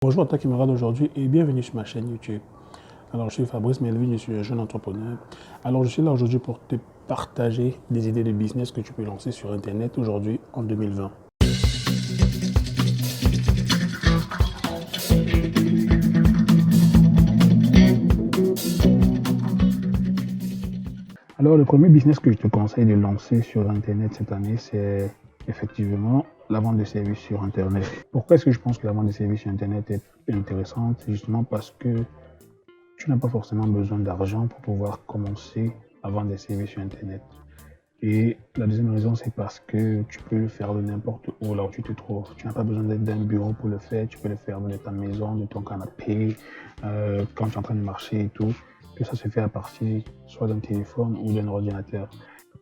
Bonjour à toi camarade aujourd'hui et bienvenue sur ma chaîne YouTube. Alors je suis Fabrice Melvin, je suis un jeune entrepreneur. Alors je suis là aujourd'hui pour te partager des idées de business que tu peux lancer sur internet aujourd'hui en 2020. Alors le premier business que je te conseille de lancer sur internet cette année, c'est effectivement la vente de services sur internet. Pourquoi est-ce que je pense que la vente de services sur internet est intéressante? C'est justement parce que tu n'as pas forcément besoin d'argent pour pouvoir commencer à vendre des services sur internet. Et la deuxième raison, c'est parce que tu peux le faire de n'importe où là où tu te trouves. Tu n'as pas besoin d'être d'un bureau pour le faire. Tu peux le faire de ta maison, de ton canapé, quand tu es en train de marcher et tout. Que ça se fait à partir soit d'un téléphone ou d'un ordinateur.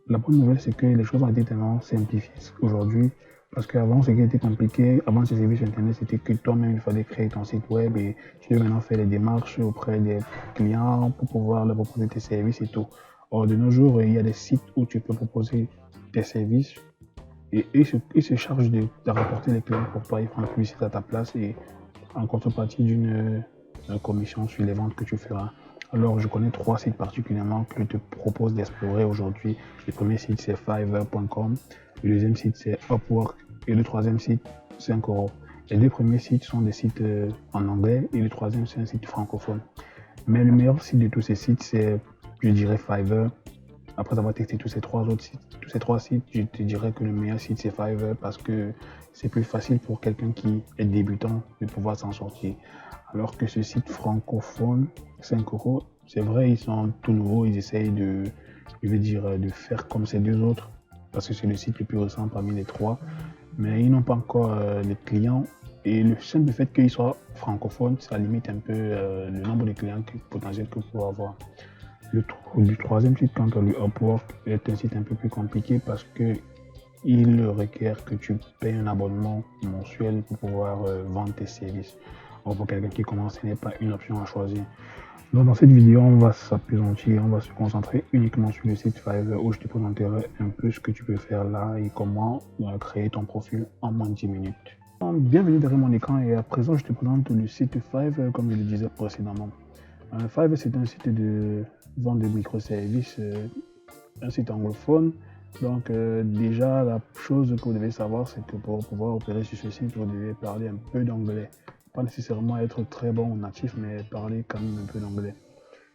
La bonne nouvelle, c'est que les choses ont été tellement simplifiées aujourd'hui. Parce qu'avant, ce qui était compliqué, avant ces services Internet, c'était que toi-même, il fallait créer ton site web et tu devais maintenant faire les démarches auprès des clients pour pouvoir leur proposer tes services et tout. Or, de nos jours, il y a des sites où tu peux proposer tes services et ils se chargent de rapporter les clients pour toi. Ils font la publicité à ta place et en contrepartie d'une commission sur les ventes que tu feras. Alors, je connais 3 sites particulièrement que je te propose d'explorer aujourd'hui. Le premier site, c'est Fiverr.com. Le deuxième site, c'est Upwork. Et le troisième site, 5 €. Les deux premiers sites sont des sites en anglais et le troisième, c'est un site francophone. Mais le meilleur site de tous ces sites, c'est, je dirais, Fiverr. Après avoir testé tous ces trois sites, je te dirais que le meilleur site, c'est Fiverr parce que c'est plus facile pour quelqu'un qui est débutant de pouvoir s'en sortir. Alors que ce site francophone, 5 €, c'est vrai, ils sont tout nouveaux, ils essayent de faire comme ces deux autres, parce que c'est le site le plus récent parmi les trois, mais ils n'ont pas encore les clients. Et le simple fait qu'ils soient francophones, ça limite un peu le nombre de clients potentiels que vous pouvez avoir. Le troisième site, quant à lui, Upwork, est un site un peu plus compliqué parce qu'il requiert que tu payes un abonnement mensuel pour pouvoir vendre tes services. Or, pour quelqu'un qui commence, ce n'est pas une option à choisir. Donc, dans cette vidéo, on va s'appesantir, on va se concentrer uniquement sur le site Fiverr où je te présenterai un peu ce que tu peux faire là et comment créer ton profil en moins de 10 minutes. Bienvenue derrière mon écran et à présent, je te présente le site Fiverr comme je le disais précédemment. Fiverr, c'est un site de vente de microservices, un site anglophone. Donc déjà, la chose que vous devez savoir, c'est que pour pouvoir opérer sur ce site, vous devez parler un peu d'anglais. Pas nécessairement être très bon natif, mais parler quand même un peu d'anglais.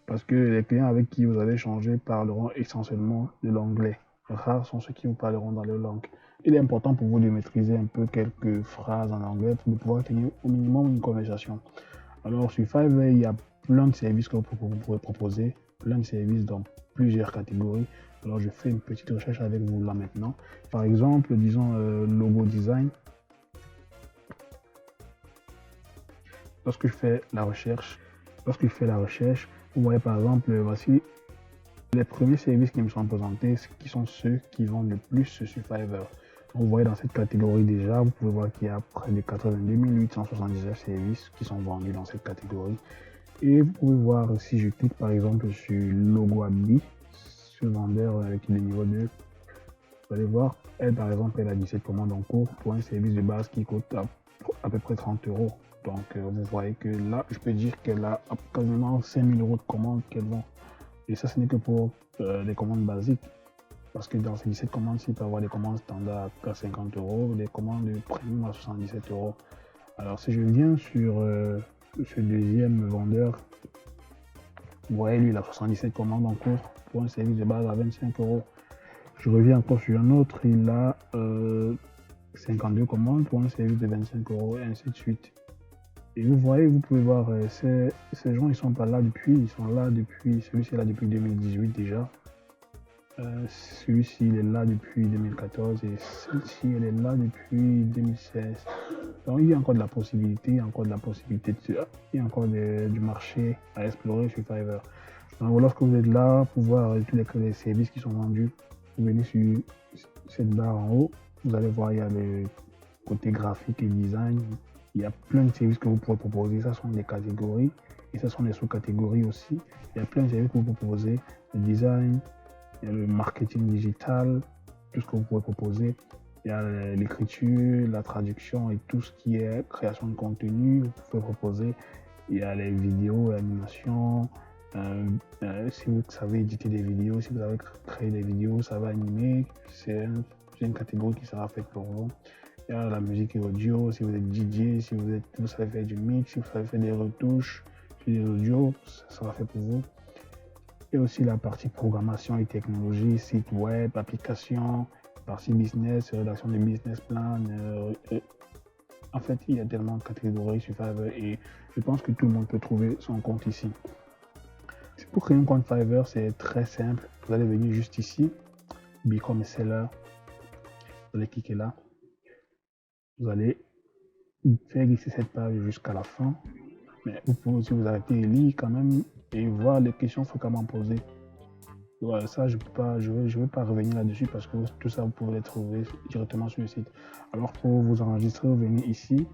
Parce que les clients avec qui vous allez échanger parleront essentiellement de l'anglais. Rares sont ceux qui vous parleront dans leur langue. Il est important pour vous de maîtriser un peu quelques phrases en anglais pour pouvoir tenir au minimum une conversation. Alors sur Fiverr, il y a plein de services que vous pourrez proposer, plein de services dans plusieurs catégories. Alors je fais une petite recherche avec vous là maintenant. Par exemple, disons logo design. Lorsque je fais la recherche, vous voyez par exemple, voici les premiers services qui me sont présentés, qui sont ceux qui vendent le plus sur Fiverr. Vous voyez dans cette catégorie déjà, vous pouvez voir qu'il y a près de 82 879 services qui sont vendus dans cette catégorie. Et vous pouvez voir si je clique par exemple sur Logo Abdi, ce vendeur avec le niveau 2, vous allez voir, elle par exemple, elle a 17 commandes en cours pour un service de base qui coûte à peu près 30 €. Donc vous voyez que là, je peux dire qu'elle a quasiment 5000 € de commandes qu'elle vend. Et ça, ce n'est que pour les commandes basiques. Parce que dans ces 17 commandes, il peut y avoir des commandes standards à 50 €, des commandes de premium à 77 €. Alors si je viens sur ce deuxième vendeur, vous voyez, lui, il a 77 commandes en cours pour un service de base à 25 €. Je reviens encore sur un autre, il a 52 commandes pour un service de 25 € et ainsi de suite. Et vous voyez, vous pouvez voir, ces gens, ils sont pas là depuis, celui-ci est là depuis 2018 déjà. Celui-ci, il est là depuis 2014 et celle-ci, elle est là depuis 2016. Donc, il y a encore de la possibilité, il y a encore du marché à explorer sur Fiverr. Donc, lorsque vous êtes là pour voir tous les services qui sont vendus, vous venez sur cette barre en haut, vous allez voir, il y a le côté graphique et design. Il y a plein de services que vous pouvez proposer. Ça sont des catégories et ça sont des sous-catégories aussi. Il y a plein de services que vous pouvez proposer. Le design, il y a le marketing digital, tout ce que vous pouvez proposer. Il y a l'écriture, la traduction et tout ce qui est création de contenu. Vous pouvez proposer. Il y a les vidéos, l'animation. Si vous savez éditer des vidéos, si vous avez créé des vidéos, ça va animer. C'est une catégorie qui sera faite pour vous. Il y a la musique et audio. Si vous êtes DJ, si vous savez faire du mix, si vous savez faire des retouches sur des audios, ça sera fait pour vous. Et aussi la partie programmation et technologie, site web, application, partie business, rédaction de business plan. En fait, il y a tellement de catégories sur Fiverr et je pense que tout le monde peut trouver son compte ici. Pour créer un compte Fiverr, c'est très simple. Vous allez venir juste ici, Become a Seller. Vous allez cliquer là. Vous allez faire glisser cette page jusqu'à la fin. Mais vous pouvez aussi vous arrêter et lire quand même et voir les questions fréquemment posées. Voilà, ça, je ne vais pas revenir là-dessus parce que tout ça, vous pouvez le trouver directement sur le site. Alors, pour vous enregistrer, vous venez ici.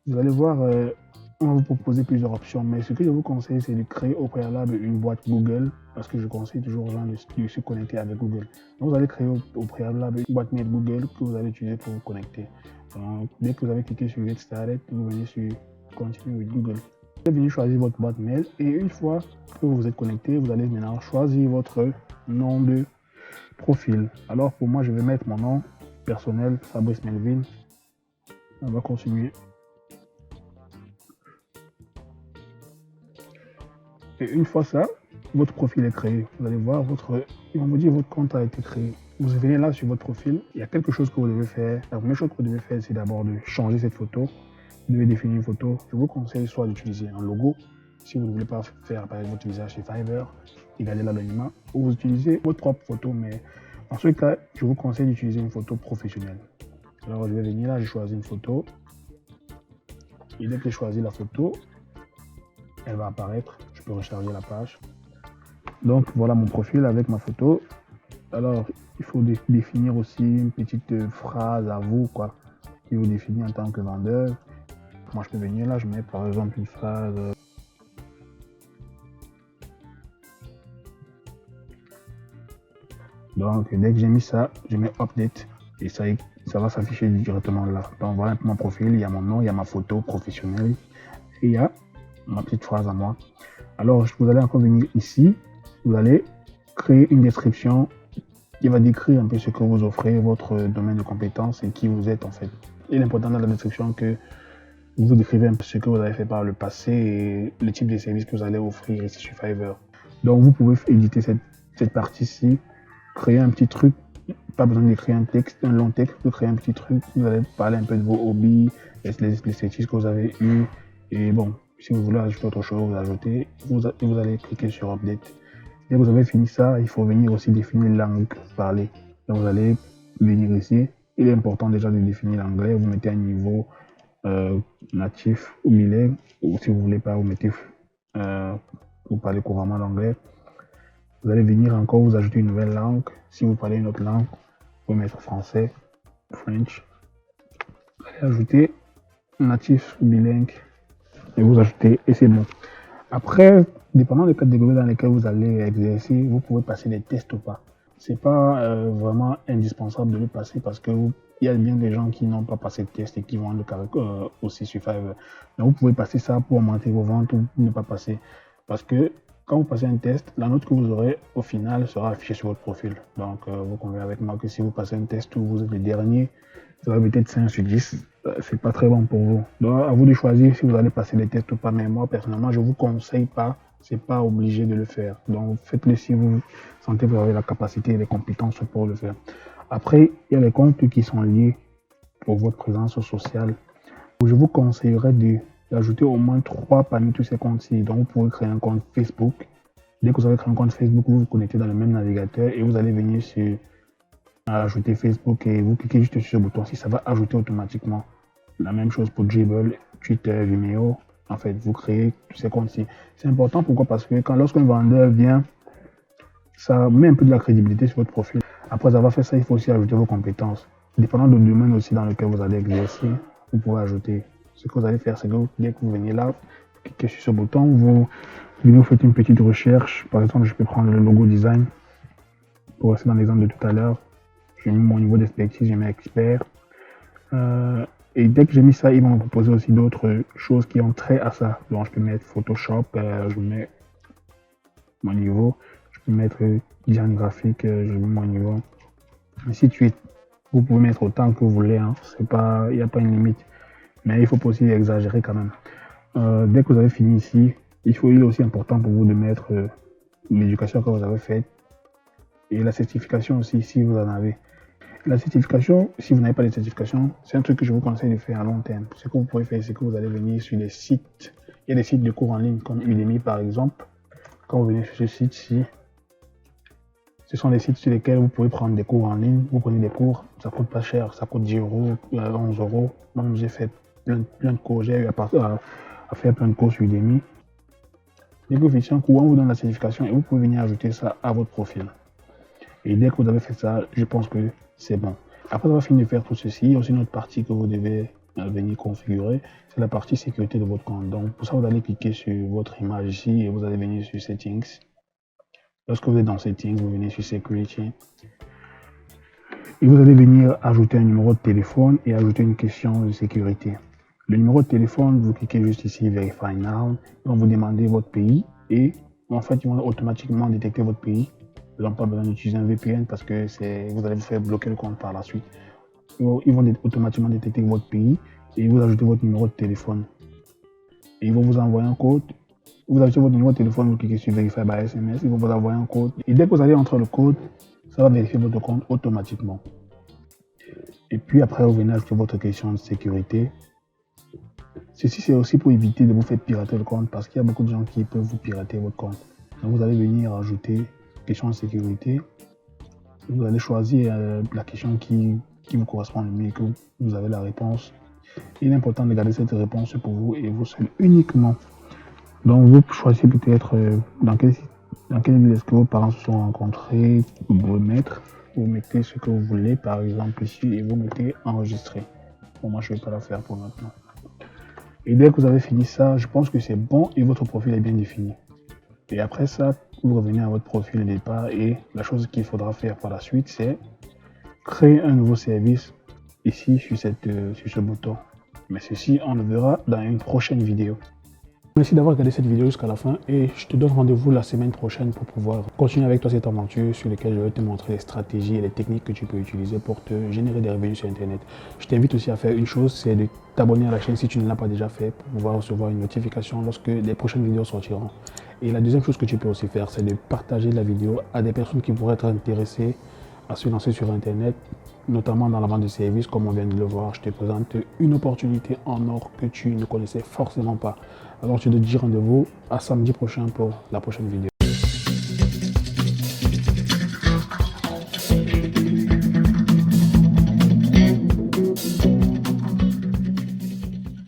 Vous allez voir, on va vous proposer plusieurs options, mais ce que je vous conseille, c'est de créer au préalable une boîte Google parce que je conseille toujours aux gens de se connecter avec Google. Donc, vous allez créer au préalable une boîte mail Google que vous allez utiliser pour vous connecter. Donc, dès que vous avez cliqué sur Get Started, vous venez sur Continue with Google. Vous allez venir choisir votre boîte mail et une fois que vous êtes connecté, vous allez maintenant choisir votre nom de profil. Alors pour moi, je vais mettre mon nom personnel, Fabrice Melvin. On va continuer. Et une fois ça, votre profil est créé. Vous allez voir ils vont vous dire votre compte a été créé. Vous venez là sur votre profil, il y a quelque chose que vous devez faire. La première chose que vous devez faire, c'est d'abord de changer cette photo. Vous devez définir une photo. Je vous conseille soit d'utiliser un logo, si vous ne voulez pas faire apparaître votre visage chez Fiverr et garder l'anonymat, ou vous utilisez votre propre photo, mais en ce cas, je vous conseille d'utiliser une photo professionnelle. Alors je vais venir là, je choisis une photo. Et dès que j'ai choisi la photo, elle va apparaître. Je peux recharger la page. Donc voilà mon profil avec ma photo. Alors il faut définir aussi une petite phrase à vous, quoi, qui vous définit en tant que vendeur. Moi je peux venir là, je mets par exemple une phrase. Donc dès que j'ai mis ça, je mets update et ça va s'afficher directement là. Donc voilà mon profil, il y a mon nom, il y a ma photo professionnelle et il y a ma petite phrase à moi. Alors vous allez encore venir ici, vous allez créer une description qui va décrire un peu ce que vous offrez, votre domaine de compétences et qui vous êtes en fait. Il est important dans la description que vous décrivez un peu ce que vous avez fait par le passé et le type de service que vous allez offrir ici sur Fiverr. Donc vous pouvez éditer cette partie-ci, créer un petit truc, pas besoin d'écrire un texte, un long texte, vous créer un petit truc, vous allez parler un peu de vos hobbies, les services que vous avez eus, et bon, si vous voulez ajouter autre chose, vous ajoutez, vous allez cliquer sur Update. Dès que vous avez fini ça, il faut venir aussi définir la langue parlée. Donc vous allez venir ici, il est important déjà de définir l'anglais, vous mettez un niveau natif ou bilingue, ou si vous voulez pas, vous mettez vous parlez couramment l'anglais. Vous allez venir encore vous ajouter une nouvelle langue. Si vous parlez une autre langue, vous pouvez mettre français, French. Vous allez ajouter natif ou bilingue et vous ajoutez et c'est bon. Après, dépendant des catégories dans lesquelles vous allez exercer, vous pouvez passer des tests ou pas. C'est pas vraiment indispensable de le passer parce que il y a bien des gens qui n'ont pas passé de test et qui vont le aussi sur Fiverr. Donc vous pouvez passer ça pour augmenter vos ventes ou ne pas passer. Parce que quand vous passez un test, la note que vous aurez au final sera affichée sur votre profil. Donc vous convenez avec moi que si vous passez un test où vous êtes le dernier, ça va peut-être 5 sur 10. C'est pas très bon pour vous. Donc à vous de choisir si vous allez passer les tests ou pas. Mais moi personnellement, je vous conseille pas. C'est pas obligé de le faire. Donc faites-le si vous sentez que vous avez la capacité et les compétences pour le faire. Après, il y a les comptes qui sont liés pour votre présence sociale. Je vous conseillerais d'ajouter au moins 3 parmi tous ces comptes-ci. Donc vous pouvez créer un compte Facebook. Dès que vous avez créé un compte Facebook, vous vous connectez dans le même navigateur et vous allez venir sur ajouter Facebook et vous cliquez juste sur ce bouton-ci, ça va ajouter automatiquement. La même chose pour Dribble, Twitter, Vimeo. En fait, vous créez tous ces comptes-ci. C'est important, pourquoi? Parce que lorsqu'un vendeur vient, ça met un peu de la crédibilité sur votre profil. Après avoir fait ça, il faut aussi ajouter vos compétences. Dépendant du domaine aussi dans lequel vous allez exercer, vous pouvez ajouter. Ce que vous allez faire, c'est que dès que vous venez là, vous cliquez sur ce bouton, vous faites une petite recherche. Par exemple, je peux prendre le logo design pour rester dans l'exemple de tout à l'heure. J'ai mis mon niveau d'expertise, j'ai mis expert. Et dès que j'ai mis ça, ils vont me proposer aussi d'autres choses qui ont trait à ça. Donc je peux mettre Photoshop, je mets mon niveau. Je peux mettre design graphique, je mets mon niveau. Ainsi de suite. Vous pouvez mettre autant que vous voulez, hein. Il n'y a pas une limite. Mais il ne faut pas aussi exagérer quand même. Dès que vous avez fini ici, il est aussi important pour vous de mettre l'éducation que vous avez faite et la certification aussi si vous en avez. La certification, si vous n'avez pas de certification, c'est un truc que je vous conseille de faire à long terme. Ce que vous pouvez faire, c'est que vous allez venir sur les sites. Il y a des sites de cours en ligne comme Udemy par exemple. Quand vous venez sur ce site-ci, ce sont des sites sur lesquels vous pouvez prendre des cours en ligne. Vous prenez des cours, ça coûte pas cher, ça coûte 10 euros, 11 euros. Moi, j'ai fait plein de cours, j'ai eu à faire plein de cours sur Udemy. Dès que vous faites un cours, on vous donne la certification et vous pouvez venir ajouter ça à votre profil. Et dès que vous avez fait ça, je pense que c'est bon. Après avoir fini de faire tout ceci, il y a aussi une autre partie que vous devez venir configurer. C'est la partie sécurité de votre compte. Donc pour ça, vous allez cliquer sur votre image ici et vous allez venir sur Settings. Lorsque vous êtes dans Settings, vous venez sur Security. Et vous allez venir ajouter un numéro de téléphone et ajouter une question de sécurité. Le numéro de téléphone, vous cliquez juste ici, Verify Now. Ils vont vous demander votre pays et en fait, ils vont automatiquement détecter votre pays. Vous n'avez pas besoin d'utiliser un VPN parce que vous allez vous faire bloquer le compte par la suite. Ils vont automatiquement détecter votre pays et vous ajoutez votre numéro de téléphone. Et ils vont vous envoyer un code. Vous ajoutez votre numéro de téléphone, vous cliquez sur Verify by SMS, ils vont vous envoyer un code. Et dès que vous allez entrer le code, ça va vérifier votre compte automatiquement. Et puis après, vous venez ajouter votre question de sécurité. Ceci, c'est aussi pour éviter de vous faire pirater le compte parce qu'il y a beaucoup de gens qui peuvent vous pirater votre compte. Donc vous allez venir ajouter question de sécurité. Vous allez choisir la question qui vous correspond le mieux, que vous avez la réponse. Il est important de garder cette réponse pour vous et vous seul uniquement. Donc vous choisissez peut-être dans quelle ville est-ce que vos parents se sont rencontrés, vous mettez ce que vous voulez par exemple ici et vous mettez enregistrer. Bon, moi je ne vais pas la faire pour maintenant. Et dès que vous avez fini ça, je pense que c'est bon et votre profil est bien défini. Et après ça, vous revenez à votre profil de départ et la chose qu'il faudra faire par la suite, c'est créer un nouveau service ici sur ce bouton. Mais ceci, on le verra dans une prochaine vidéo. Merci d'avoir regardé cette vidéo jusqu'à la fin et je te donne rendez-vous la semaine prochaine pour pouvoir continuer avec toi cette aventure sur laquelle je vais te montrer les stratégies et les techniques que tu peux utiliser pour te générer des revenus sur Internet. Je t'invite aussi à faire une chose, c'est de t'abonner à la chaîne si tu ne l'as pas déjà fait pour pouvoir recevoir une notification lorsque les prochaines vidéos sortiront. Et la deuxième chose que tu peux aussi faire, c'est de partager la vidéo à des personnes qui pourraient être intéressées à se lancer sur Internet, notamment dans la vente de services, comme on vient de le voir. Je te présente une opportunité en or que tu ne connaissais forcément pas. Alors je te dis rendez-vous à samedi prochain pour la prochaine vidéo.